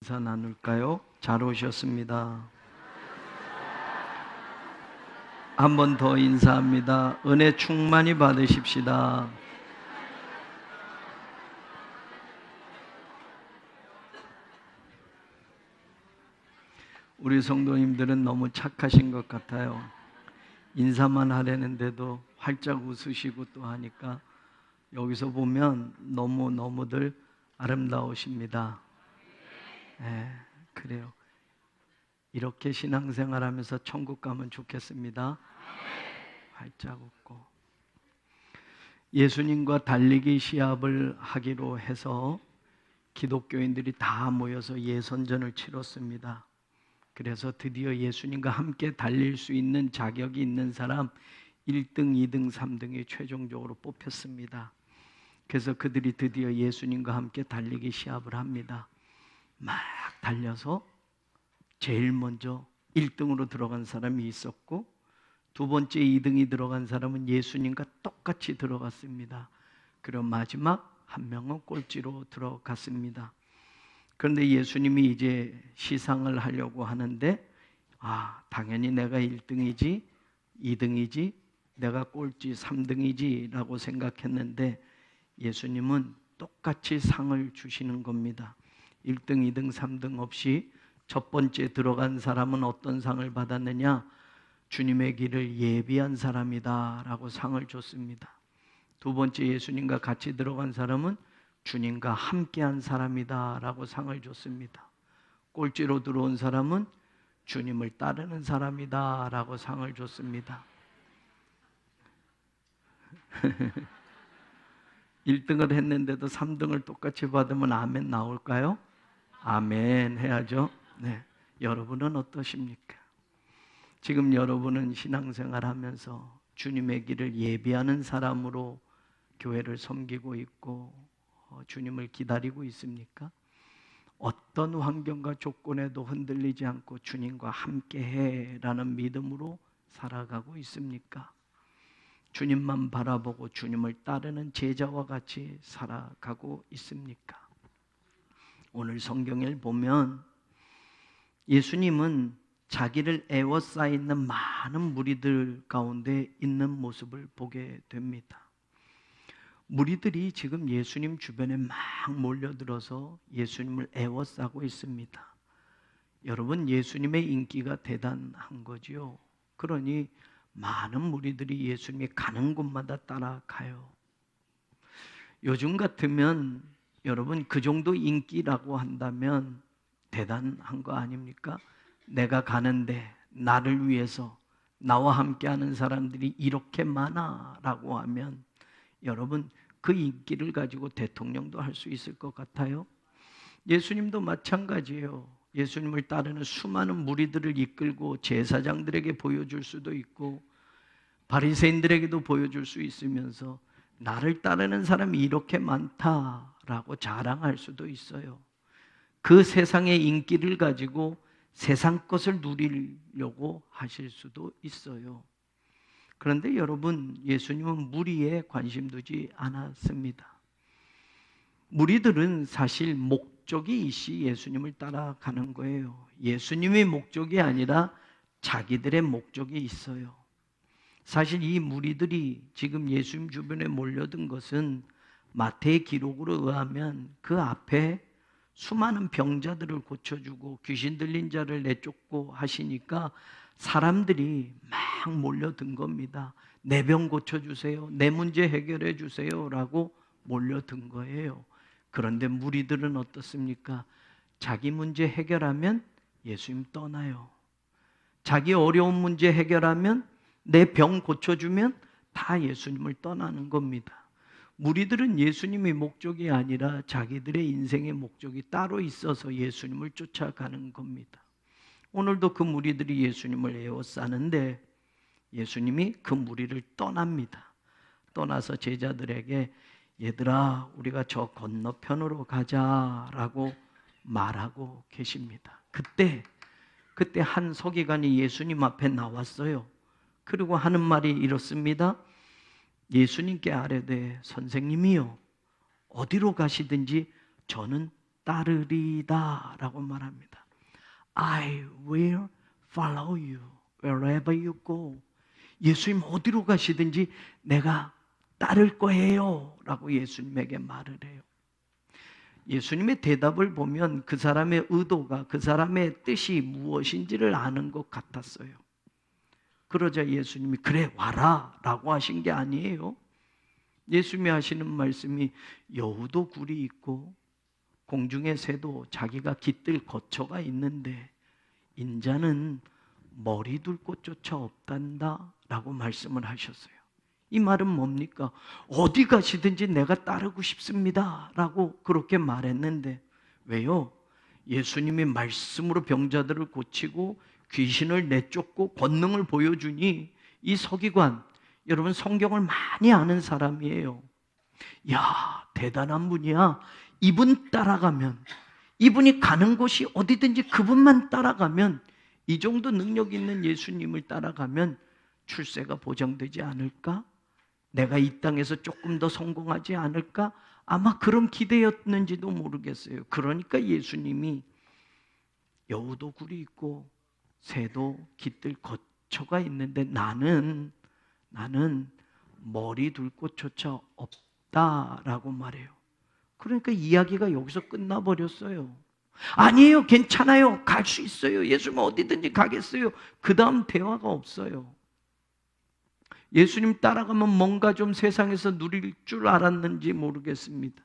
인사 나눌까요? 잘 오셨습니다. 한 번 더 인사합니다. 은혜 충만히 받으십시다. 우리 성도님들은 너무 착하신 것 같아요. 인사만 하려는데도 활짝 웃으시고 또 하니까 여기서 보면 너무너무들 아름다우십니다. 네, 그래요. 이렇게 신앙생활하면서 천국 가면 좋겠습니다. 활짝 웃고. 예수님과 달리기 시합을 하기로 해서 기독교인들이 다 모여서 예선전을 치렀습니다. 그래서 드디어 예수님과 함께 달릴 수 있는 자격이 있는 사람 1등, 2등, 3등이 최종적으로 뽑혔습니다. 그래서 그들이 드디어 예수님과 함께 달리기 시합을 합니다. 막 달려서 제일 먼저 1등으로 들어간 사람이 있었고 두 번째 2등이 들어간 사람은 예수님과 똑같이 들어갔습니다. 그리고 마지막 한 명은 꼴찌로 들어갔습니다. 그런데 예수님이 이제 시상을 하려고 하는데 당연히 내가 1등이지 2등이지 내가 꼴찌 3등이지 라고 생각했는데 예수님은 똑같이 상을 주시는 겁니다. 1등, 2등, 3등 없이 첫 번째 들어간 사람은 어떤 상을 받았느냐? 주님의 길을 예비한 사람이다 라고 상을 줬습니다. 두 번째 예수님과 같이 들어간 사람은 주님과 함께한 사람이다 라고 상을 줬습니다. 꼴찌로 들어온 사람은 주님을 따르는 사람이다 라고 상을 줬습니다. 1등을 했는데도 3등을 똑같이 받으면 아멘 나올까요? 아멘 해야죠. 네, 여러분은 어떠십니까? 지금 여러분은 신앙생활 하면서 주님의 길을 예비하는 사람으로 교회를 섬기고 있고 주님을 기다리고 있습니까? 어떤 환경과 조건에도 흔들리지 않고 주님과 함께해라는 믿음으로 살아가고 있습니까? 주님만 바라보고 주님을 따르는 제자와 같이 살아가고 있습니까? 오늘 성경을 보면 예수님은 자기를 에워싸있는 많은 무리들 가운데 있는 모습을 보게 됩니다. 무리들이 지금 예수님 주변에 막 몰려들어서 예수님을 에워싸고 있습니다. 여러분, 예수님의 인기가 대단한 거지요. 그러니 많은 무리들이 예수님이 가는 곳마다 따라가요. 요즘 같으면 여러분 그 정도 인기라고 한다면 대단한 거 아닙니까? 내가 가는데 나를 위해서 나와 함께하는 사람들이 이렇게 많아라고 하면 여러분 그 인기를 가지고 대통령도 할 수 있을 것 같아요. 예수님도 마찬가지예요. 예수님을 따르는 수많은 무리들을 이끌고 제사장들에게 보여줄 수도 있고 바리새인들에게도 보여줄 수 있으면서 나를 따르는 사람이 이렇게 많다라고 자랑할 수도 있어요. 그 세상의 인기를 가지고 세상 것을 누리려고 하실 수도 있어요. 그런데 여러분, 예수님은 무리에 관심 두지 않았습니다. 무리들은 사실 목적이 있이 예수님을 따라가는 거예요. 예수님의 목적이 아니라 자기들의 목적이 있어요. 사실 이 무리들이 지금 예수님 주변에 몰려든 것은 마태의 기록으로 의하면 그 앞에 수많은 병자들을 고쳐주고 귀신 들린 자를 내쫓고 하시니까 사람들이 막 몰려든 겁니다. 내 병 고쳐주세요. 내 문제 해결해 주세요. 라고 몰려든 거예요. 그런데 무리들은 어떻습니까? 자기 문제 해결하면 예수님 떠나요. 자기 어려운 문제 해결하면 내 병 고쳐주면 다 예수님을 떠나는 겁니다. 무리들은 예수님의 목적이 아니라 자기들의 인생의 목적이 따로 있어서 예수님을 쫓아가는 겁니다. 오늘도 그 무리들이 예수님을 에워싸는데 예수님이 그 무리를 떠납니다. 떠나서 제자들에게 얘들아 우리가 저 건너편으로 가자라고 말하고 계십니다. 그때 한 서기관이 예수님 앞에 나왔어요. 그리고 하는 말이 이렇습니다. 예수님께 아뢰되 선생님이요 어디로 가시든지 저는 따르리다 라고 말합니다. I will follow you wherever you go. 예수님 어디로 가시든지 내가 따를 거예요 라고 예수님에게 말을 해요. 예수님의 대답을 보면 그 사람의 의도가, 그 사람의 뜻이 무엇인지를 아는 것 같았어요. 그러자 예수님이 그래 와라 라고 하신 게 아니에요. 예수님이 하시는 말씀이 여우도 굴이 있고 공중의 새도 자기가 깃들 거처가 있는데 인자는 머리 둘 곳조차 없단다 라고 말씀을 하셨어요. 이 말은 뭡니까? 어디 가시든지 내가 따르고 싶습니다 라고 그렇게 말했는데 왜요? 예수님이 말씀으로 병자들을 고치고 귀신을 내쫓고 권능을 보여주니 이 서기관, 여러분 성경을 많이 아는 사람이에요. 야, 대단한 분이야. 이분 따라가면, 이분이 가는 곳이 어디든지 그분만 따라가면, 이 정도 능력 있는 예수님을 따라가면 출세가 보장되지 않을까? 내가 이 땅에서 조금 더 성공하지 않을까? 아마 그런 기대였는지도 모르겠어요. 그러니까 예수님이 여우도 굴이 있고 새도 깃들 거처가 있는데 나는 머리 둘 곳조차 없다라고 말해요. 그러니까 이야기가 여기서 끝나버렸어요. 아니에요, 괜찮아요, 갈 수 있어요, 예수님 어디든지 가겠어요. 그 다음 대화가 없어요. 예수님 따라가면 뭔가 좀 세상에서 누릴 줄 알았는지 모르겠습니다.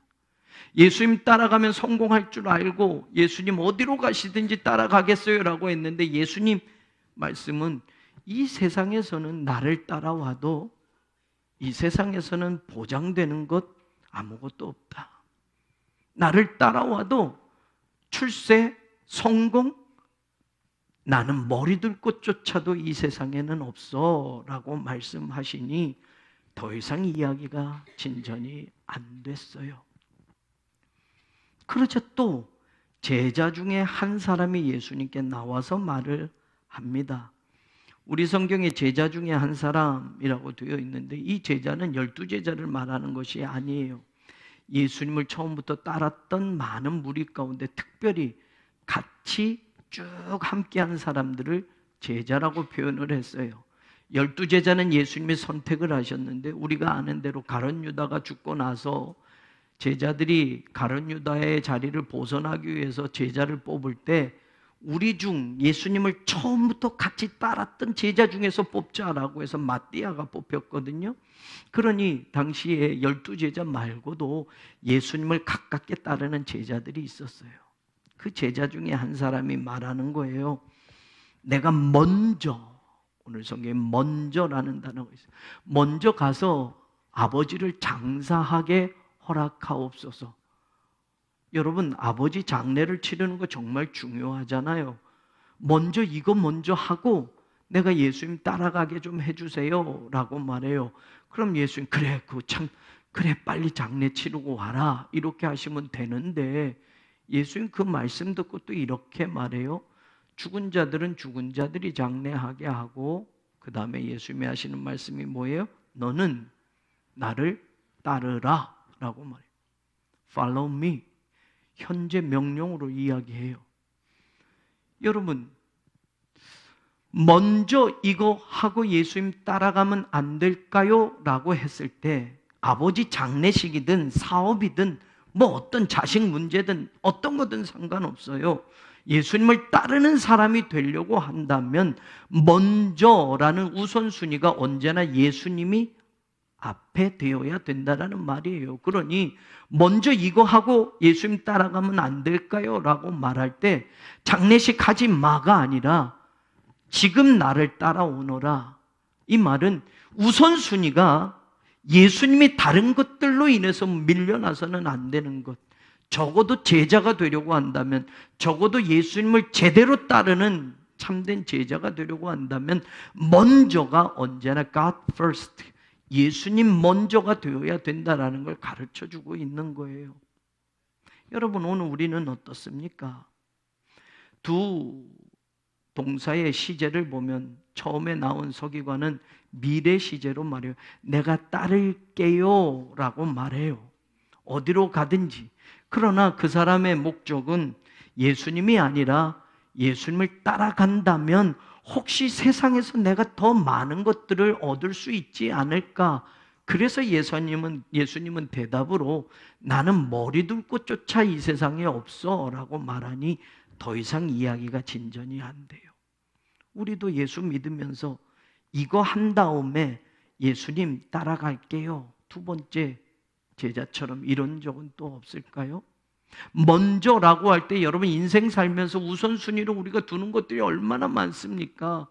예수님 따라가면 성공할 줄 알고 예수님 어디로 가시든지 따라가겠어요 라고 했는데 예수님 말씀은 이 세상에서는 나를 따라와도 이 세상에서는 보장되는 것 아무것도 없다. 나를 따라와도 출세, 성공, 나는 머리 둘 곳조차도 이 세상에는 없어 라고 말씀하시니 더 이상 이야기가 진전이 안 됐어요. 그러자 또 제자 중에 한 사람이 예수님께 나와서 말을 합니다. 우리 성경에 제자 중에 한 사람이라고 되어 있는데 이 제자는 12제자를 말하는 것이 아니에요. 예수님을 처음부터 따랐던 많은 무리 가운데 특별히 같이 쭉 함께하는 사람들을 제자라고 표현을 했어요. 12제자는 예수님이 선택을 하셨는데 우리가 아는 대로 가룟 유다가 죽고 나서 제자들이 가룟 유다의 자리를 벗어나기 위해서 제자를 뽑을 때 우리 중 예수님을 처음부터 같이 따랐던 제자 중에서 뽑자라고 해서 마띠아가 뽑혔거든요. 그러니 당시에 12제자 말고도 예수님을 가깝게 따르는 제자들이 있었어요. 그 제자 중에 한 사람이 말하는 거예요. 내가 먼저, 오늘 성경에 먼저라는 단어가 있어요. 먼저 가서 아버지를 장사하게 허락하옵소서. 여러분, 아버지 장례를 치르는 거 정말 중요하잖아요. 먼저 이거 먼저 하고 내가 예수님 따라가게 좀 해주세요 라고 말해요. 그럼 예수님 그래, 그래 빨리 장례 치르고 와라 이렇게 하시면 되는데 예수님 그 말씀 듣고 또 이렇게 말해요. 죽은 자들은 죽은 자들이 장례하게 하고 그 다음에 예수님이 하시는 말씀이 뭐예요? 너는 나를 따르라 라고 말해요. Follow me. 현재 명령으로 이야기해요. 여러분, 먼저 이거 하고 예수님 따라가면 안 될까요? 라고 했을 때 아버지 장례식이든 사업이든 뭐 어떤 자식 문제든 어떤 거든 상관없어요. 예수님을 따르는 사람이 되려고 한다면 먼저라는 우선순위가 언제나 예수님이 앞에 되어야 된다라는 말이에요. 그러니 먼저 이거 하고 예수님 따라가면 안 될까요? 라고 말할 때 장례식 하지 마가 아니라 지금 나를 따라오너라. 이 말은 우선순위가 예수님이 다른 것들로 인해서 밀려나서는 안 되는 것. 적어도 제자가 되려고 한다면, 적어도 예수님을 제대로 따르는 참된 제자가 되려고 한다면 먼저가 언제나 God first, 예수님 먼저가 되어야 된다라는 걸 가르쳐주고 있는 거예요. 여러분, 오늘 우리는 어떻습니까? 두 동사의 시제를 보면 처음에 나온 서기관은 미래 시제로 말해요. 내가 따를게요 라고 말해요. 어디로 가든지. 그러나 그 사람의 목적은 예수님이 아니라 예수님을 따라간다면 혹시 세상에서 내가 더 많은 것들을 얻을 수 있지 않을까? 그래서 예수님은 대답으로 나는 머리 둘 곳조차 이 세상에 없어 라고 말하니 더 이상 이야기가 진전이 안 돼요. 우리도 예수 믿으면서 이거 한 다음에 예수님 따라갈게요. 두 번째 제자처럼 이런 적은 또 없을까요? 먼저라고 할 때 여러분 인생 살면서 우선순위로 우리가 두는 것들이 얼마나 많습니까?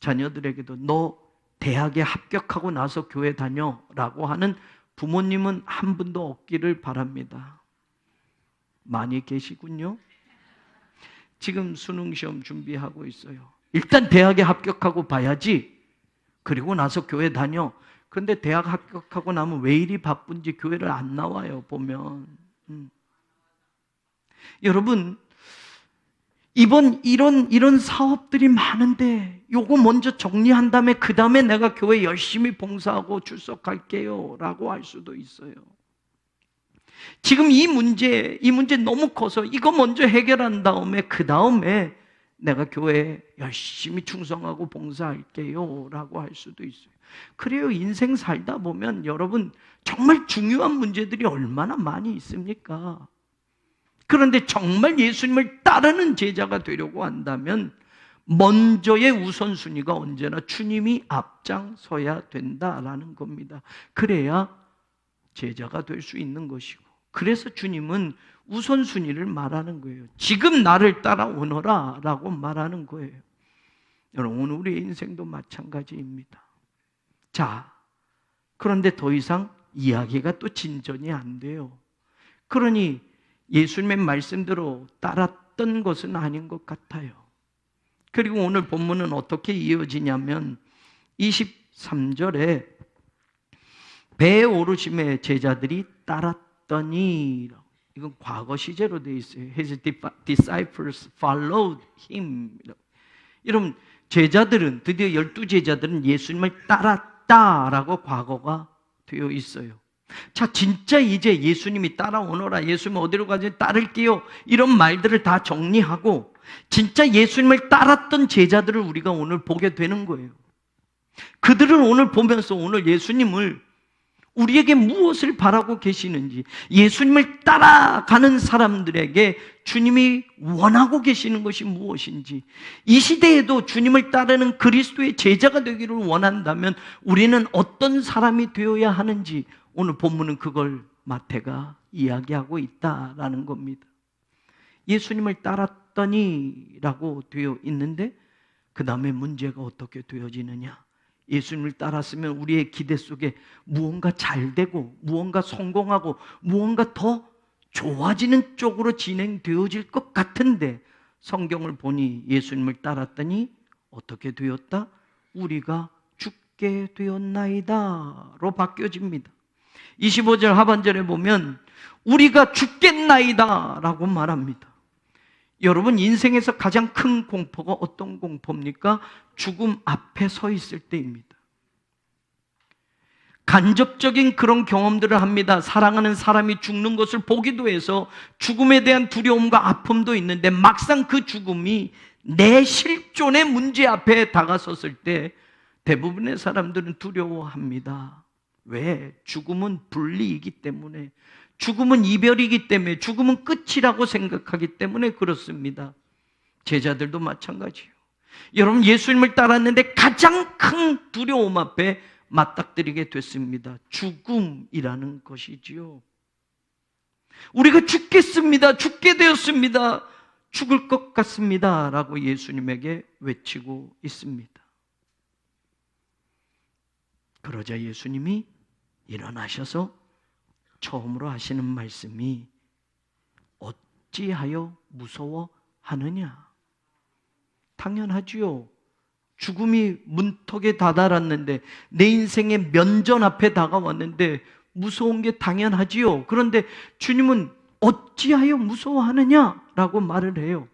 자녀들에게도 너 대학에 합격하고 나서 교회 다녀라고 하는 부모님은 한 분도 없기를 바랍니다. 많이 계시군요. 지금 수능시험 준비하고 있어요. 일단 대학에 합격하고 봐야지. 그리고 나서 교회 다녀. 그런데 대학 합격하고 나면 왜 이리 바쁜지 교회를 안 나와요, 보면. 여러분, 이런 사업들이 많은데 요거 먼저 정리한 다음에 그 다음에 내가 교회 열심히 봉사하고 출석할게요 라고 할 수도 있어요. 지금 이 문제 너무 커서 이거 먼저 해결한 다음에 그 다음에 내가 교회에 열심히 충성하고 봉사할게요 라고 할 수도 있어요. 그래요. 인생 살다 보면 여러분 정말 중요한 문제들이 얼마나 많이 있습니까? 그런데 정말 예수님을 따르는 제자가 되려고 한다면 먼저의 우선순위가 언제나 주님이 앞장서야 된다라는 겁니다. 그래야 제자가 될 수 있는 것이고, 그래서 주님은 우선순위를 말하는 거예요. 지금 나를 따라오너라 라고 말하는 거예요. 여러분, 우리의 인생도 마찬가지입니다. 자, 그런데 더 이상 이야기가 또 진전이 안 돼요. 그러니 예수님의 말씀대로 따랐던 것은 아닌 것 같아요. 그리고 오늘 본문은 어떻게 이어지냐면 23절에 배에 오르심에 제자들이 따랐더니, 이건 과거 시제로 되어 있어요. His disciples followed him. 여러분, 제자들은, 드디어 12제자들은 예수님을 따랐다라고 과거가 되어 있어요. 자, 진짜 이제 예수님이 따라오너라, 예수님 어디로 가지 따를게요, 이런 말들을 다 정리하고 진짜 예수님을 따랐던 제자들을 우리가 오늘 보게 되는 거예요. 그들을 오늘 보면서 오늘 예수님을 우리에게 무엇을 바라고 계시는지, 예수님을 따라가는 사람들에게 주님이 원하고 계시는 것이 무엇인지, 이 시대에도 주님을 따르는 그리스도의 제자가 되기를 원한다면 우리는 어떤 사람이 되어야 하는지 오늘 본문은 그걸 마태가 이야기하고 있다라는 겁니다. 예수님을 따랐더니 라고 되어 있는데 그 다음에 문제가 어떻게 되어지느냐. 예수님을 따랐으면 우리의 기대 속에 무언가 잘 되고 무언가 성공하고 무언가 더 좋아지는 쪽으로 진행되어질 것 같은데 성경을 보니 예수님을 따랐더니 어떻게 되었다? 우리가 죽게 되었나이다 로 바뀌어집니다. 25절 하반절에 보면 우리가 죽겠나이다 라고 말합니다. 여러분, 인생에서 가장 큰 공포가 어떤 공포입니까? 죽음 앞에 서 있을 때입니다. 간접적인 그런 경험들을 합니다. 사랑하는 사람이 죽는 것을 보기도 해서 죽음에 대한 두려움과 아픔도 있는데 막상 그 죽음이 내 실존의 문제 앞에 다가섰을 때 대부분의 사람들은 두려워합니다. 왜? 죽음은 분리이기 때문에, 죽음은 이별이기 때문에, 죽음은 끝이라고 생각하기 때문에 그렇습니다. 제자들도 마찬가지예요. 여러분, 예수님을 따랐는데 가장 큰 두려움 앞에 맞닥뜨리게 됐습니다. 죽음이라는 것이지요. 우리가 죽겠습니다. 죽게 되었습니다. 죽을 것 같습니다 라고 예수님에게 외치고 있습니다. 그러자 예수님이 일어나셔서 처음으로 하시는 말씀이 어찌하여 무서워하느냐. 당연하지요. 죽음이 문턱에 다다랐는데, 내 인생의 면전 앞에 다가왔는데 무서운 게 당연하지요. 그런데 주님은 어찌하여 무서워하느냐라고 말을 해요.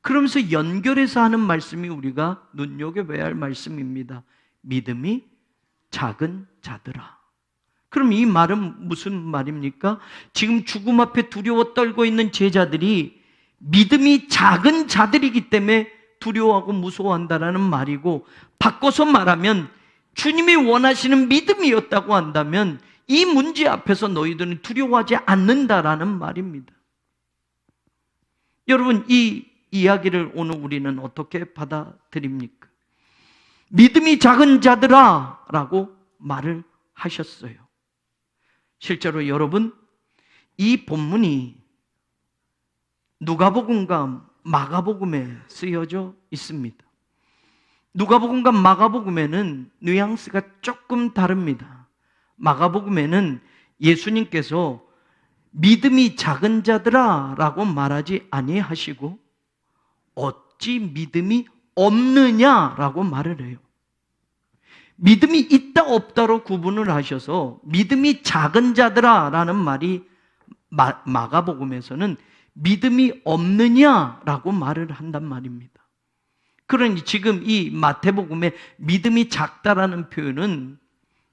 그러면서 연결해서 하는 말씀이 우리가 눈여겨봐야 할 말씀입니다. 믿음이 작은 자들아. 그럼 이 말은 무슨 말입니까? 지금 죽음 앞에 두려워 떨고 있는 제자들이 믿음이 작은 자들이기 때문에 두려워하고 무서워한다라는 말이고, 바꿔서 말하면 주님이 원하시는 믿음이었다고 한다면 이 문제 앞에서 너희들은 두려워하지 않는다라는 말입니다. 여러분, 이 이야기를 오늘 우리는 어떻게 받아들입니까? 믿음이 작은 자들아 라고 말을 하셨어요. 실제로 여러분, 이 본문이 누가복음과 마가복음에 쓰여져 있습니다. 누가복음과 마가복음에는 뉘앙스가 조금 다릅니다. 마가복음에는 예수님께서 믿음이 작은 자들아 라고 말하지 아니하시고 어찌 믿음이 없느냐라고 말을 해요. 믿음이 있다 없다로 구분을 하셔서 믿음이 작은 자들아 라는 말이 마가복음에서는 믿음이 없느냐라고 말을 한단 말입니다. 그러니 지금 이 마태복음에 믿음이 작다라는 표현은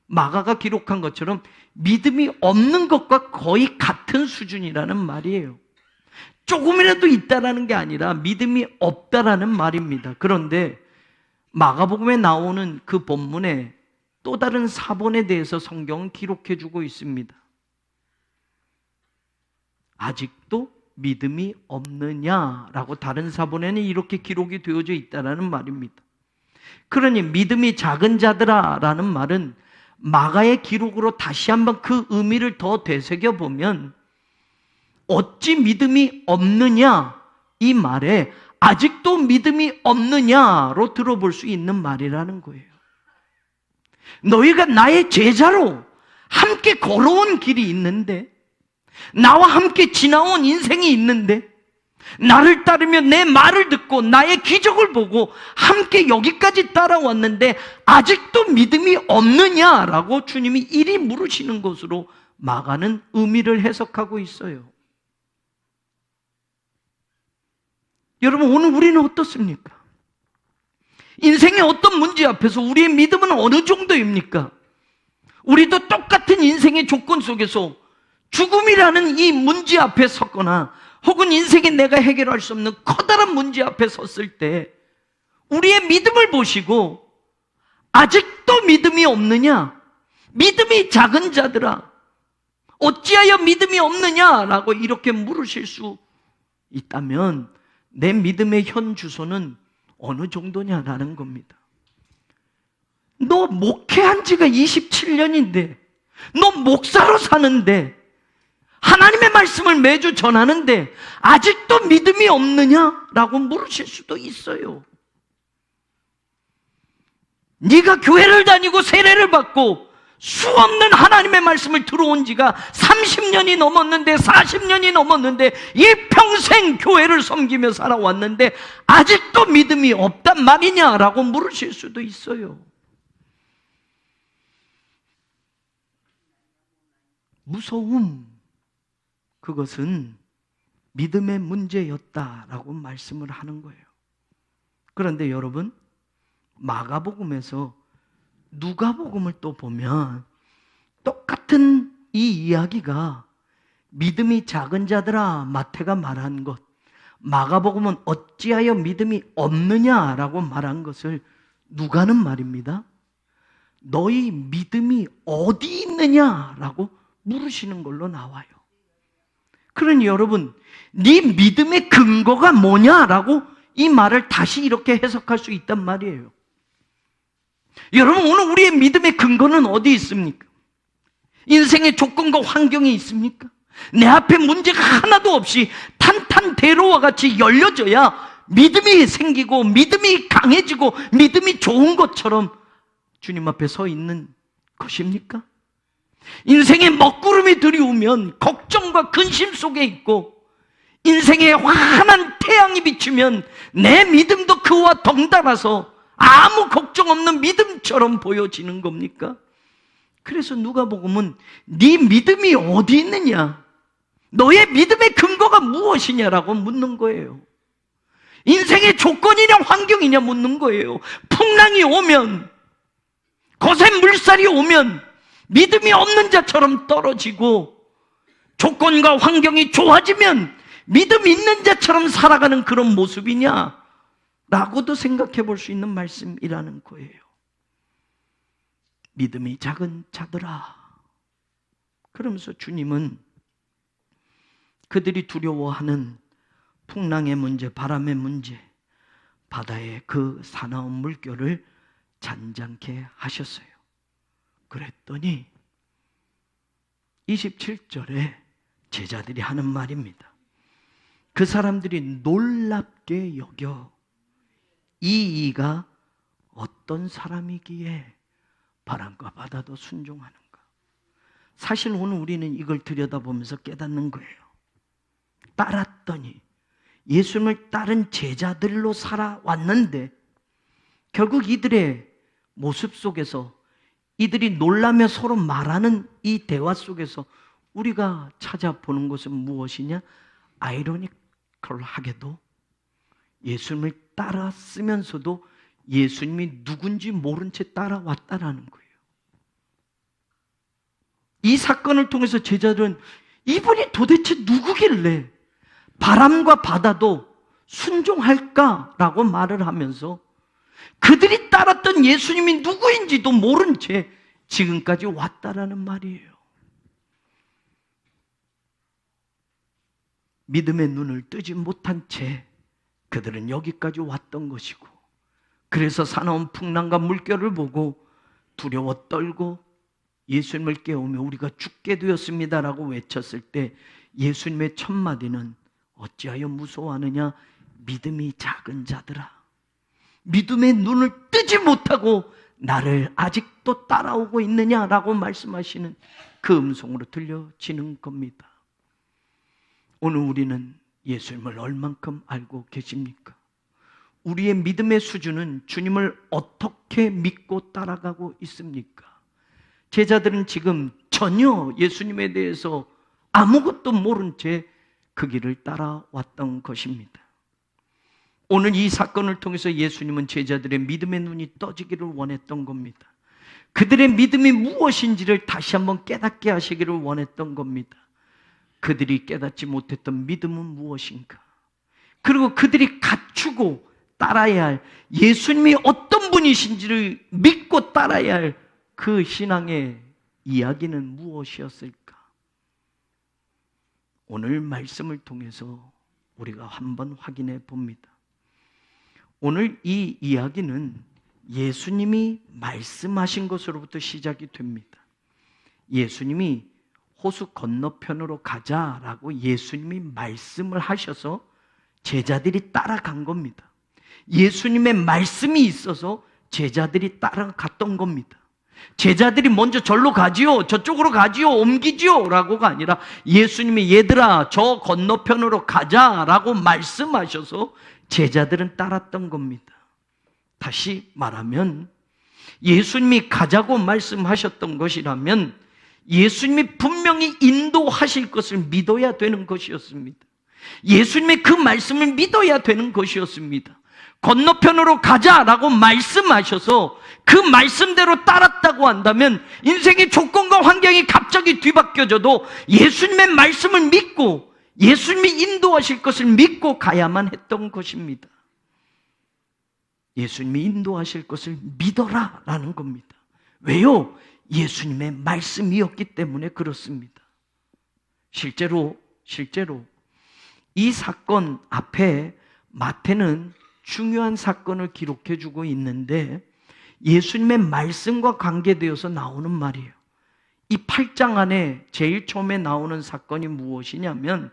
마가가 기록한 것처럼 믿음이 없는 것과 거의 같은 수준이라는 말이에요. 조금이라도 있다라는 게 아니라 믿음이 없다라는 말입니다. 그런데 마가복음에 나오는 그 본문에 또 다른 사본에 대해서 성경은 기록해 주고 있습니다. 아직도 믿음이 없느냐라고 다른 사본에는 이렇게 기록이 되어져 있다라는 말입니다. 그러니 믿음이 작은 자들아라는 말은 마가의 기록으로 다시 한번 그 의미를 더 되새겨 보면 어찌 믿음이 없느냐, 이 말에 아직도 믿음이 없느냐로 들어볼 수 있는 말이라는 거예요. 너희가 나의 제자로 함께 걸어온 길이 있는데, 나와 함께 지나온 인생이 있는데, 나를 따르며 내 말을 듣고 나의 기적을 보고 함께 여기까지 따라왔는데 아직도 믿음이 없느냐라고 주님이 이리 물으시는 것으로 마가는 의미를 해석하고 있어요. 여러분, 오늘 우리는 어떻습니까? 인생의 어떤 문제 앞에서 우리의 믿음은 어느 정도입니까? 우리도 똑같은 인생의 조건 속에서 죽음이라는 이 문제 앞에 섰거나 혹은 인생에 내가 해결할 수 없는 커다란 문제 앞에 섰을 때 우리의 믿음을 보시고 아직도 믿음이 없느냐? 믿음이 작은 자들아, 어찌하여 믿음이 없느냐라고 이렇게 물으실 수 있다면 내 믿음의 현 주소는 어느 정도냐라는 겁니다. 너 목회한 지가 27년인데, 너 목사로 사는데, 하나님의 말씀을 매주 전하는데 아직도 믿음이 없느냐라고 물으실 수도 있어요. 네가 교회를 다니고 세례를 받고 수없는 하나님의 말씀을 들어온 지가 30년이 넘었는데 40년이 넘었는데 이 평생 교회를 섬기며 살아왔는데 아직도 믿음이 없단 말이냐라고 물으실 수도 있어요. 무서움, 그것은 믿음의 문제였다라고 말씀을 하는 거예요. 그런데 여러분, 마가복음에서 누가복음을 또 보면 똑같은 이 이야기가 믿음이 작은 자들아 마태가 말한 것, 마가복음은 어찌하여 믿음이 없느냐라고 말한 것을 누가는 말입니다, 너희 믿음이 어디 있느냐라고 물으시는 걸로 나와요. 그러니 여러분, 네 믿음의 근거가 뭐냐라고 이 말을 다시 이렇게 해석할 수 있단 말이에요. 여러분, 오늘 우리의 믿음의 근거는 어디 있습니까? 인생의 조건과 환경이 있습니까? 내 앞에 문제가 하나도 없이 탄탄대로와 같이 열려져야 믿음이 생기고 믿음이 강해지고 믿음이 좋은 것처럼 주님 앞에 서 있는 것입니까? 인생의 먹구름이 들이오면 걱정과 근심 속에 있고 인생에 환한 태양이 비추면 내 믿음도 그와 덩달아서 아무 걱정 없는 믿음처럼 보여지는 겁니까? 그래서 누가복음은 네 믿음이 어디 있느냐, 너의 믿음의 근거가 무엇이냐라고 묻는 거예요. 인생의 조건이냐 환경이냐 묻는 거예요. 풍랑이 오면, 거센 물살이 오면 믿음이 없는 자처럼 떨어지고 조건과 환경이 좋아지면 믿음 있는 자처럼 살아가는 그런 모습이냐? 라고도 생각해 볼 수 있는 말씀이라는 거예요. 믿음이 작은 자들아. 그러면서 주님은 그들이 두려워하는 풍랑의 문제, 바람의 문제, 바다의 그 사나운 물결을 잔잔케 하셨어요. 그랬더니 27절에 제자들이 하는 말입니다. 그 사람들이 놀랍게 여겨 이 이가 어떤 사람이기에 바람과 바다도 순종하는가. 사실 오늘 우리는 이걸 들여다보면서 깨닫는 거예요. 따랐더니 예수님을 따른 제자들로 살아왔는데 결국 이들의 모습 속에서 이들이 놀라며 서로 말하는 이 대화 속에서 우리가 찾아보는 것은 무엇이냐? 아이러니컬하게도 예수님을 따랐으면서도 예수님이 누군지 모른 채 따라왔다라는 거예요. 이 사건을 통해서 제자들은 이분이 도대체 누구길래 바람과 바다도 순종할까라고 말을 하면서 그들이 따랐던 예수님이 누구인지도 모른 채 지금까지 왔다라는 말이에요. 믿음의 눈을 뜨지 못한 채 그들은 여기까지 왔던 것이고, 그래서 사나운 풍랑과 물결을 보고 두려워 떨고 예수님을 깨우며 우리가 죽게 되었습니다라고 외쳤을 때 예수님의 첫 마디는 어찌하여 무서워하느냐? 믿음이 작은 자들아. 믿음의 눈을 뜨지 못하고 나를 아직도 따라오고 있느냐라고 말씀하시는 그 음성으로 들려지는 겁니다. 오늘 우리는 예수님을 얼만큼 알고 계십니까? 우리의 믿음의 수준은 주님을 어떻게 믿고 따라가고 있습니까? 제자들은 지금 전혀 예수님에 대해서 아무것도 모른 채 그 길을 따라왔던 것입니다. 오늘 이 사건을 통해서 예수님은 제자들의 믿음의 눈이 떠지기를 원했던 겁니다. 그들의 믿음이 무엇인지를 다시 한번 깨닫게 하시기를 원했던 겁니다. 그들이 깨닫지 못했던 믿음은 무엇인가? 그리고 그들이 갖추고 따라야 할 예수님이 어떤 분이신지를 믿고 따라야 할 그 신앙의 이야기는 무엇이었을까? 오늘 말씀을 통해서 우리가 한번 확인해 봅니다. 오늘 이 이야기는 예수님이 말씀하신 것으로부터 시작이 됩니다. 예수님이 호수 건너편으로 가자라고 예수님이 말씀을 하셔서 제자들이 따라간 겁니다. 예수님의 말씀이 있어서 제자들이 따라갔던 겁니다. 제자들이 먼저 절로 가지요, 저쪽으로 가지요, 옮기지요 라고가 아니라 예수님이 얘들아 저 건너편으로 가자라고 말씀하셔서 제자들은 따랐던 겁니다. 다시 말하면 예수님이 가자고 말씀하셨던 것이라면 예수님이 분명히 인도하실 것을 믿어야 되는 것이었습니다. 예수님의 그 말씀을 믿어야 되는 것이었습니다. 건너편으로 가자라고 말씀하셔서 그 말씀대로 따랐다고 한다면 인생의 조건과 환경이 갑자기 뒤바뀌어져도 예수님의 말씀을 믿고 예수님이 인도하실 것을 믿고 가야만 했던 것입니다. 예수님이 인도하실 것을 믿어라 라는 겁니다. 왜요? 예수님의 말씀이었기 때문에 그렇습니다. 실제로 이 사건 앞에 마태는 중요한 사건을 기록해 주고 있는데 예수님의 말씀과 관계되어서 나오는 말이에요. 이 8장 안에 제일 처음에 나오는 사건이 무엇이냐면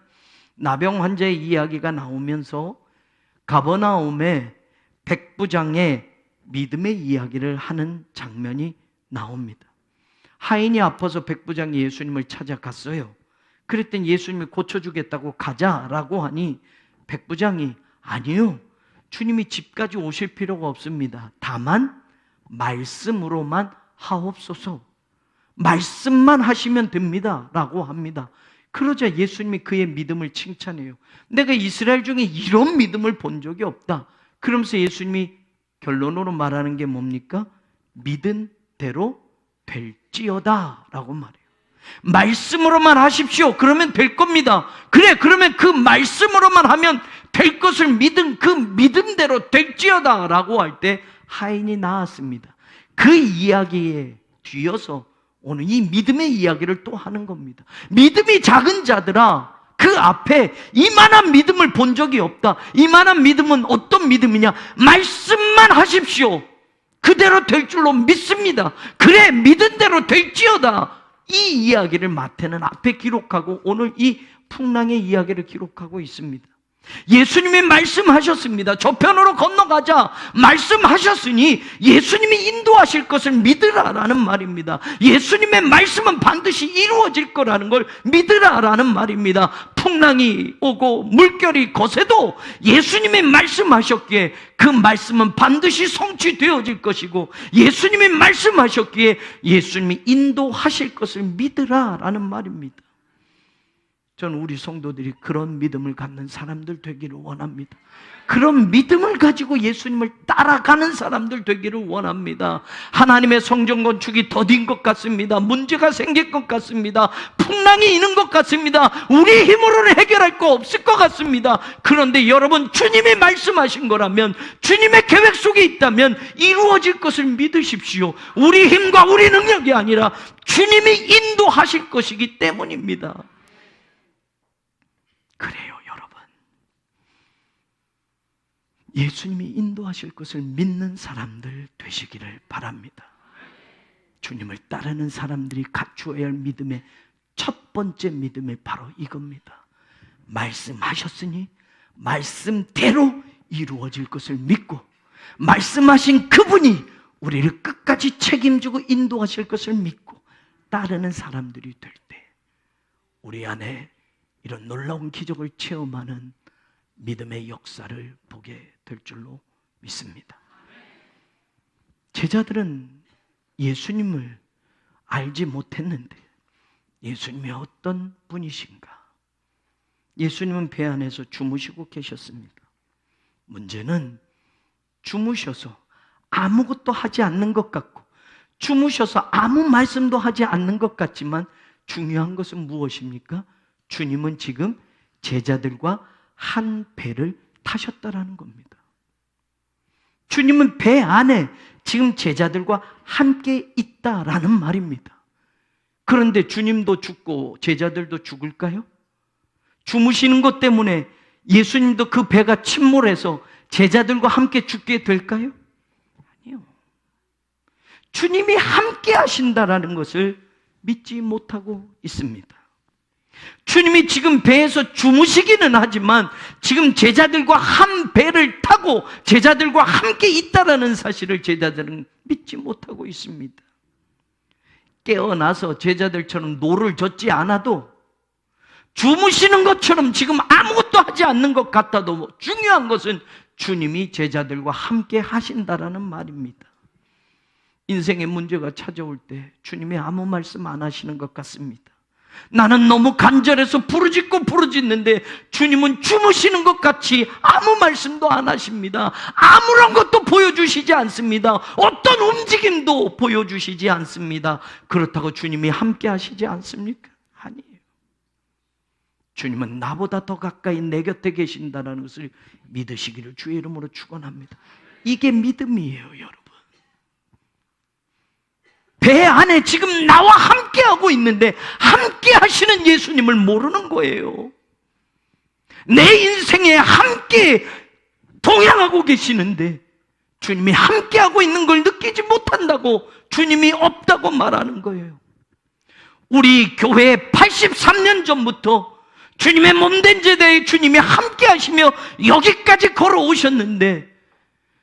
나병 환자의 이야기가 나오면서 가버나움의 백부장의 믿음의 이야기를 하는 장면이 나옵니다. 하인이 아파서 백부장이 예수님을 찾아갔어요. 그랬더니 예수님이 고쳐주겠다고 가자라고 하니 백부장이 아니요, 주님이 집까지 오실 필요가 없습니다. 다만 말씀으로만 하옵소서. 말씀만 하시면 됩니다 라고 합니다. 그러자 예수님이 그의 믿음을 칭찬해요. 내가 이스라엘 중에 이런 믿음을 본 적이 없다. 그러면서 예수님이 결론으로 말하는 게 뭡니까? 믿은 대로 될지어다 라고 말해요. 말씀으로만 하십시오. 그러면 될 겁니다. 그래, 그러면 그 말씀으로만 하면 될 것을 믿은 그 믿음대로 될지어다 라고 할 때 하인이 나왔습니다. 그 이야기에 뒤어서 오늘 이 믿음의 이야기를 또 하는 겁니다. 믿음이 작은 자들아, 그 앞에 이만한 믿음을 본 적이 없다. 이만한 믿음은 어떤 믿음이냐? 말씀만 하십시오. 그대로 될 줄로 믿습니다. 그래, 믿은 대로 될지어다. 이 이야기를 마태는 앞에 기록하고 오늘 이 풍랑의 이야기를 기록하고 있습니다. 예수님이 말씀하셨습니다. 저편으로 건너가자 말씀하셨으니 예수님이 인도하실 것을 믿으라라는 말입니다. 예수님의 말씀은 반드시 이루어질 거라는 걸 믿으라라는 말입니다. 풍랑이 오고 물결이 거세도 예수님이 말씀하셨기에 그 말씀은 반드시 성취되어질 것이고, 예수님이 말씀하셨기에 예수님이 인도하실 것을 믿으라라는 말입니다. 저는 우리 성도들이 그런 믿음을 갖는 사람들 되기를 원합니다. 그런 믿음을 가지고 예수님을 따라가는 사람들 되기를 원합니다. 하나님의 성전 건축이 더딘 것 같습니다. 문제가 생길 것 같습니다. 풍랑이 있는 것 같습니다. 우리 힘으로는 해결할 거 없을 것 같습니다. 그런데 여러분, 주님이 말씀하신 거라면, 주님의 계획 속에 있다면 이루어질 것을 믿으십시오. 우리 힘과 우리 능력이 아니라 주님이 인도하실 것이기 때문입니다. 그래요, 여러분. 예수님이 인도하실 것을 믿는 사람들 되시기를 바랍니다. 주님을 따르는 사람들이 갖추어야 할 믿음의 첫 번째 믿음이 바로 이겁니다. 말씀하셨으니 말씀대로 이루어질 것을 믿고, 말씀하신 그분이 우리를 끝까지 책임지고 인도하실 것을 믿고 따르는 사람들이 될 때 우리 안에 이런 놀라운 기적을 체험하는 믿음의 역사를 보게 될 줄로 믿습니다. 제자들은 예수님을 알지 못했는데 예수님이 어떤 분이신가? 예수님은 배 안에서 주무시고 계셨습니다. 문제는 주무셔서 아무것도 하지 않는 것 같고, 주무셔서 아무 말씀도 하지 않는 것 같지만 중요한 것은 무엇입니까? 주님은 지금 제자들과 한 배를 타셨다라는 겁니다. 주님은 배 안에 지금 제자들과 함께 있다라는 말입니다. 그런데 주님도 죽고 제자들도 죽을까요? 주무시는 것 때문에 예수님도 그 배가 침몰해서 제자들과 함께 죽게 될까요? 아니요. 주님이 함께 하신다라는 것을 믿지 못하고 있습니다. 주님이 지금 배에서 주무시기는 하지만 지금 제자들과 한 배를 타고 제자들과 함께 있다라는 사실을 제자들은 믿지 못하고 있습니다. 깨어나서 제자들처럼 노를 젓지 않아도, 주무시는 것처럼 지금 아무것도 하지 않는 것 같아도 중요한 것은 주님이 제자들과 함께 하신다라는 말입니다. 인생의 문제가 찾아올 때 주님이 아무 말씀 안 하시는 것 같습니다. 나는 너무 간절해서 부르짖는데 주님은 주무시는 것 같이 아무 말씀도 안 하십니다. 아무런 것도 보여주시지 않습니다. 어떤 움직임도 보여주시지 않습니다. 그렇다고 주님이 함께 하시지 않습니까? 아니에요. 주님은 나보다 더 가까이 내 곁에 계신다는 것을 믿으시기를 주의 이름으로 축원합니다. 이게 믿음이에요, 여러분. 배 안에 지금 나와 함께하고 있는데 함께 하시는 예수님을 모르는 거예요. 내 인생에 함께 동행하고 계시는데 주님이 함께하고 있는 걸 느끼지 못한다고 주님이 없다고 말하는 거예요. 우리 교회 83년 전부터 주님의 몸된 제자의 주님이 함께 하시며 여기까지 걸어오셨는데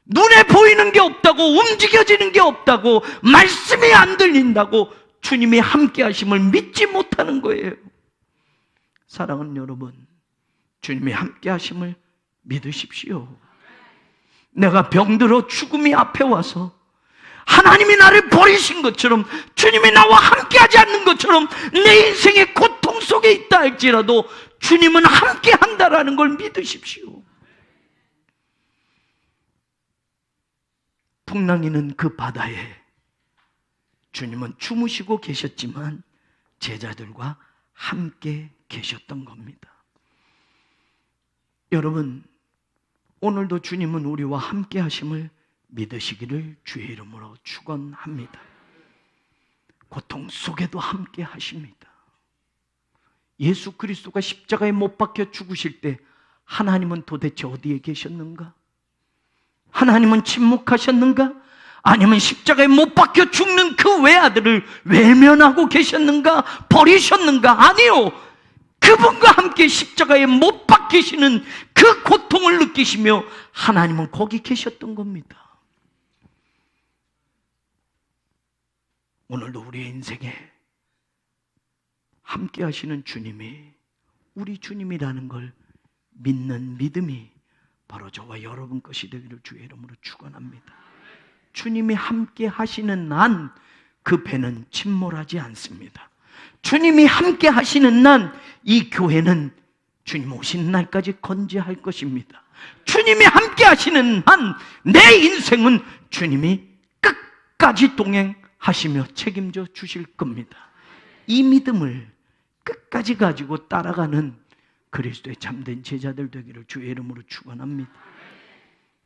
눈에 보이는 게 없다고, 움직여지는 게 없다고, 말씀이 안 들린다고 주님이 함께 하심을 믿지 못하는 거예요. 사랑하는 여러분, 주님이 함께 하심을 믿으십시오. 내가 병들어 죽음이 앞에 와서 하나님이 나를 버리신 것처럼, 주님이 나와 함께 하지 않는 것처럼 내 인생의 고통 속에 있다 할지라도 주님은 함께 한다라는 걸 믿으십시오. 풍랑이는 그 바다에 주님은 주무시고 계셨지만 제자들과 함께 계셨던 겁니다. 여러분, 오늘도 주님은 우리와 함께 하심을 믿으시기를 주의 이름으로 축원합니다. 고통 속에도 함께 하십니다. 예수 그리스도가 십자가에 못 박혀 죽으실 때 하나님은 도대체 어디에 계셨는가? 하나님은 침묵하셨는가? 아니면 십자가에 못 박혀 죽는 그 외아들을 외면하고 계셨는가? 버리셨는가? 아니요. 그분과 함께 십자가에 못 박히시는 그 고통을 느끼시며 하나님은 거기 계셨던 겁니다. 오늘도 우리의 인생에 함께 하시는 주님이 우리 주님이라는 걸 믿는 믿음이 바로 저와 여러분 것이 되기를 주의 이름으로 축원합니다. 주님이 함께 하시는 한 그 배는 침몰하지 않습니다. 주님이 함께 하시는 난 이 교회는 주님 오신 날까지 건재할 것입니다. 주님이 함께 하시는 한 내 인생은 주님이 끝까지 동행하시며 책임져 주실 겁니다. 이 믿음을 끝까지 가지고 따라가는 그리스도의 참된 제자들 되기를 주의 이름으로 축원합니다.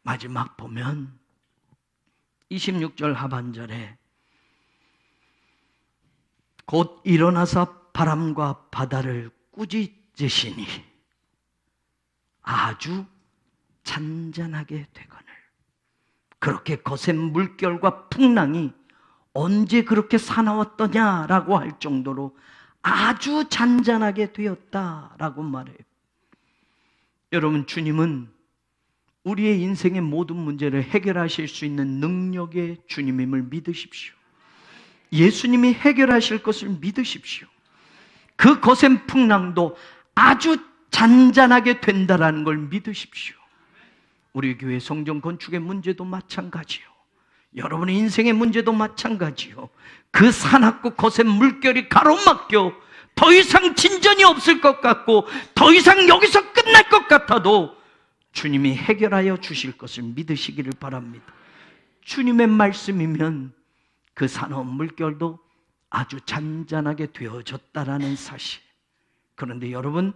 마지막 보면 26절 하반절에 곧 일어나서 바람과 바다를 꾸짖으시니 아주 잔잔하게 되거늘. 그렇게 거센 물결과 풍랑이 언제 그렇게 사나웠더냐라고 할 정도로 아주 잔잔하게 되었다라고 말해요. 여러분, 주님은 우리의 인생의 모든 문제를 해결하실 수 있는 능력의 주님임을 믿으십시오. 예수님이 해결하실 것을 믿으십시오. 그 거센 풍랑도 아주 잔잔하게 된다라는 걸 믿으십시오. 우리 교회 성전 건축의 문제도 마찬가지요. 여러분의 인생의 문제도 마찬가지요. 그 사납고 거센 물결이 가로막혀 더 이상 진전이 없을 것 같고 더 이상 여기서 끝날 것 같아도 주님이 해결하여 주실 것을 믿으시기를 바랍니다. 주님의 말씀이면 그 사나운 물결도 아주 잔잔하게 되어졌다라는 사실. 그런데 여러분,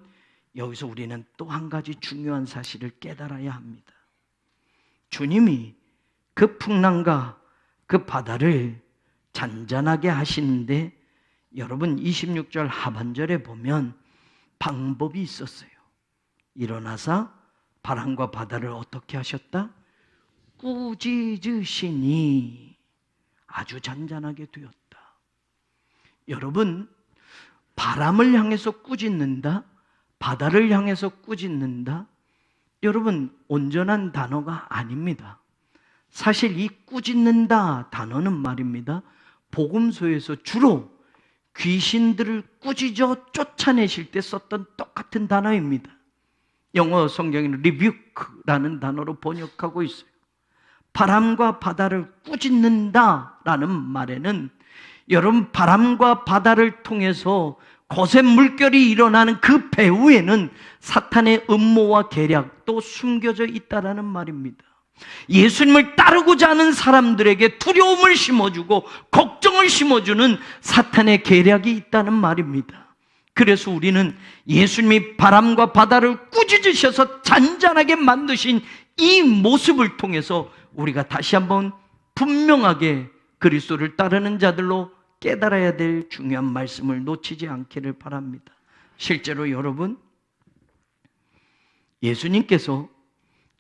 여기서 우리는 또 한 가지 중요한 사실을 깨달아야 합니다. 주님이 그 풍랑과 그 바다를 잔잔하게 하시는데 여러분 26절 하반절에 보면 방법이 있었어요. 일어나서 바람과 바다를 어떻게 하셨다? 꾸짖으시니 아주 잔잔하게 되었다. 여러분, 바람을 향해서 꾸짖는다, 바다를 향해서 꾸짖는다, 여러분 온전한 단어가 아닙니다. 사실 이 꾸짖는다 단어는 말입니다, 복음서에서 주로 귀신들을 꾸짖어 쫓아내실 때 썼던 똑같은 단어입니다. 영어 성경에는 rebuke라는 단어로 번역하고 있어요. 바람과 바다를 꾸짖는다라는 말에는 여러분, 바람과 바다를 통해서 거센 물결이 일어나는 그 배후에는 사탄의 음모와 계략도 숨겨져 있다라는 말입니다. 예수님을 따르고자 하는 사람들에게 두려움을 심어주고 걱정을 심어주는 사탄의 계략이 있다는 말입니다. 그래서 우리는 예수님이 바람과 바다를 꾸짖으셔서 잔잔하게 만드신 이 모습을 통해서 우리가 다시 한번 분명하게 그리스도를 따르는 자들로 깨달아야 될 중요한 말씀을 놓치지 않기를 바랍니다. 실제로 여러분, 예수님께서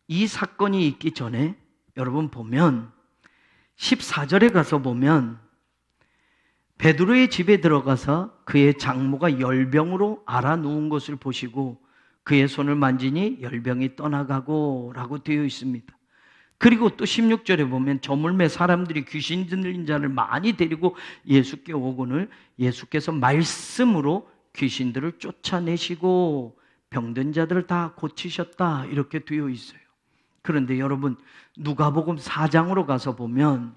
이 사건이 있기 전에 여러분 보면 14절에 가서 보면 베드로의 집에 들어가서 그의 장모가 열병으로 앓아 누운 것을 보시고 그의 손을 만지니 열병이 떠나가고 라고 되어 있습니다. 그리고 또 16절에 보면 저물매 사람들이 귀신 들린 자를 많이 데리고 예수께 오거늘 예수께서 말씀으로 귀신들을 쫓아내시고 병든 자들을 다 고치셨다 이렇게 되어 있어요. 그런데 여러분, 누가복음 4장으로 가서 보면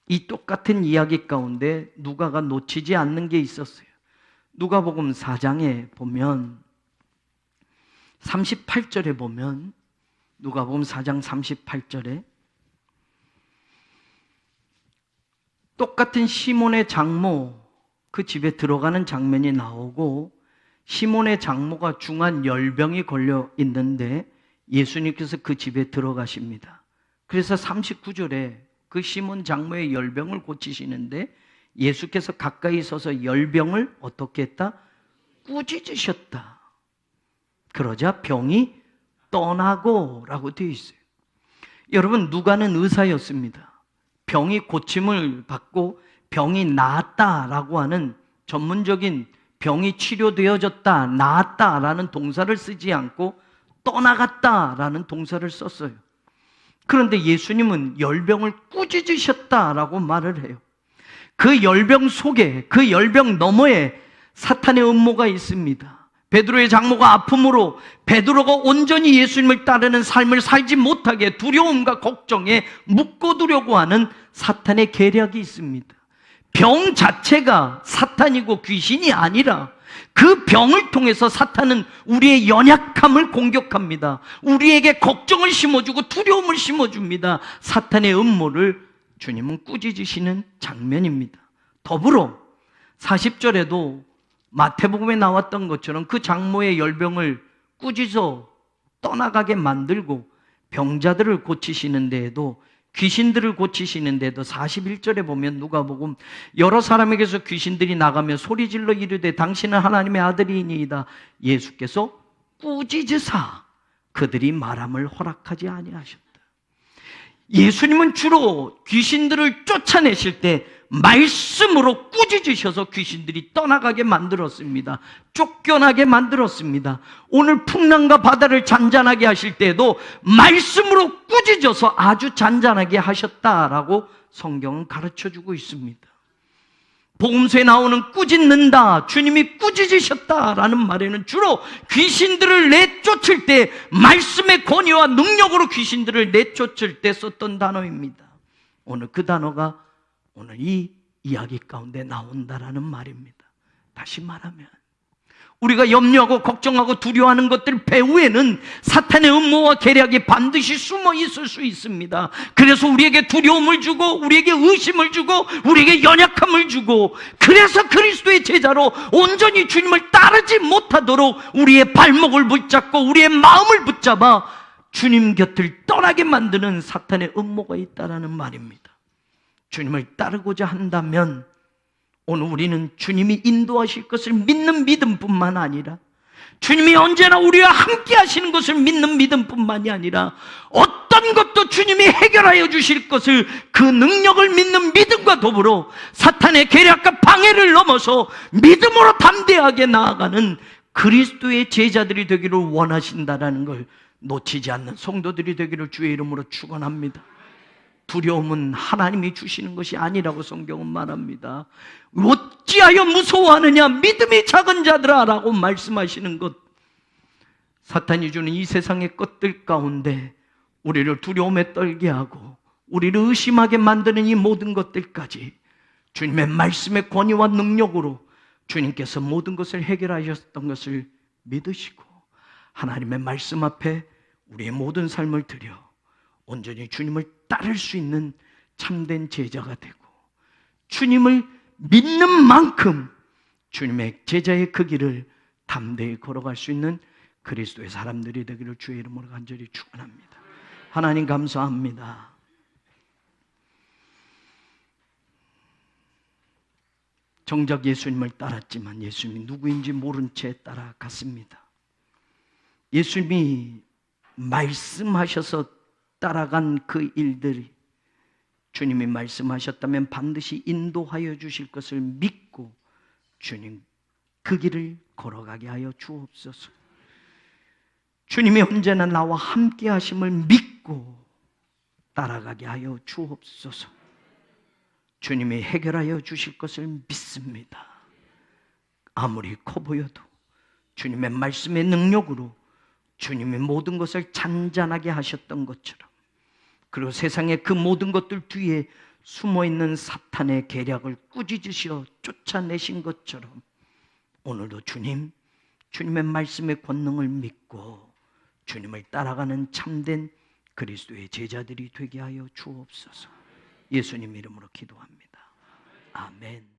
이 똑같은 이야기 가운데 누가가 놓치지 않는 게 있었어요. 누가복음 4장에 보면 38절에 보면 누가복음 4장 38절에 똑같은 시몬의 장모, 그 집에 들어가는 장면이 나오고, 시몬의 장모가 중한 열병이 걸려 있는데 예수님께서 그 집에 들어가십니다. 그래서 39절에 그 시몬 장모의 열병을 고치시는데 예수께서 가까이 서서 열병을 어떻게 했다? 꾸짖으셨다. 그러자 병이 떠나고 라고 되어 있어요. 여러분, 누가는 의사였습니다. 병이 고침을 받고 병이 나았다라고 하는 전문적인 병이 치료되어졌다, 나았다라는 동사를 쓰지 않고 떠나갔다라는 동사를 썼어요. 그런데 예수님은 열병을 꾸짖으셨다라고 말을 해요. 그 열병 속에, 그 열병 너머에 사탄의 음모가 있습니다. 베드로의 장모가 아픔으로 베드로가 온전히 예수님을 따르는 삶을 살지 못하게 두려움과 걱정에 묶어두려고 하는 사탄의 계략이 있습니다. 병 자체가 사탄이고 귀신이 아니라 그 병을 통해서 사탄은 우리의 연약함을 공격합니다. 우리에게 걱정을 심어주고 두려움을 심어줍니다. 사탄의 음모를 주님은 꾸짖으시는 장면입니다. 더불어 40절에도 마태복음에 나왔던 것처럼 그 장모의 열병을 꾸짖어 떠나가게 만들고 병자들을 고치시는 데에도, 귀신들을 고치시는 데도 41절에 보면 누가복음 여러 사람에게서 귀신들이 나가며 소리질러 이르되 당신은 하나님의 아들이니이다. 예수께서 꾸짖으사 그들이 말함을 허락하지 아니하셨다. 예수님은 주로 귀신들을 쫓아내실 때 말씀으로 꾸짖으셔서 귀신들이 떠나가게 만들었습니다. 쫓겨나게 만들었습니다. 오늘 풍랑과 바다를 잔잔하게 하실 때에도 말씀으로 꾸짖어서 아주 잔잔하게 하셨다라고 성경은 가르쳐주고 있습니다. 복음서에 나오는 꾸짖는다, 주님이 꾸짖으셨다라는 말에는 주로 귀신들을 내쫓을 때 말씀의 권위와 능력으로 귀신들을 내쫓을 때 썼던 단어입니다. 오늘 그 단어가 오늘 이 이야기 가운데 나온다라는 말입니다. 다시 말하면 우리가 염려하고 걱정하고 두려워하는 것들 배후에는 사탄의 음모와 계략이 반드시 숨어 있을 수 있습니다. 그래서 우리에게 두려움을 주고 우리에게 의심을 주고 우리에게 연약함을 주고, 그래서 그리스도의 제자로 온전히 주님을 따르지 못하도록 우리의 발목을 붙잡고 우리의 마음을 붙잡아 주님 곁을 떠나게 만드는 사탄의 음모가 있다는 말입니다. 주님을 따르고자 한다면 오늘 우리는 주님이 인도하실 것을 믿는 믿음뿐만 아니라 주님이 언제나 우리와 함께 하시는 것을 믿는 믿음뿐만이 아니라 어떤 것도 주님이 해결하여 주실 것을 그 능력을 믿는 믿음과 더불어 사탄의 계략과 방해를 넘어서 믿음으로 담대하게 나아가는 그리스도의 제자들이 되기를 원하신다라는 걸 놓치지 않는 성도들이 되기를 주의 이름으로 축원합니다. 두려움은 하나님이 주시는 것이 아니라고 성경은 말합니다. 어찌하여 무서워하느냐 믿음이 작은 자들아 라고 말씀하시는 것, 사탄이 주는 이 세상의 것들 가운데 우리를 두려움에 떨게 하고 우리를 의심하게 만드는 이 모든 것들까지 주님의 말씀의 권위와 능력으로 주님께서 모든 것을 해결하셨던 것을 믿으시고 하나님의 말씀 앞에 우리의 모든 삶을 드려 온전히 주님을 따를 수 있는 참된 제자가 되고 주님을 믿는 만큼 주님의 제자의 그 길을 담대히 걸어갈 수 있는 그리스도의 사람들이 되기를 주의 이름으로 간절히 축원합니다. 하나님 감사합니다. 정작 예수님을 따랐지만 예수님이 누구인지 모른 채 따라갔습니다. 예수님이 말씀하셔서 따라간 그 일들이 주님이 말씀하셨다면 반드시 인도하여 주실 것을 믿고 주님 그 길을 걸어가게 하여 주옵소서. 주님이 언제나 나와 함께 하심을 믿고 따라가게 하여 주옵소서. 주님이 해결하여 주실 것을 믿습니다. 아무리 커 보여도 주님의 말씀의 능력으로 주님이 모든 것을 잔잔하게 하셨던 것처럼, 그리고 세상의 그 모든 것들 뒤에 숨어있는 사탄의 계략을 꾸짖으시어 쫓아내신 것처럼 오늘도 주님의 말씀의 권능을 믿고 주님을 따라가는 참된 그리스도의 제자들이 되게 하여 주옵소서. 예수님 이름으로 기도합니다. 아멘.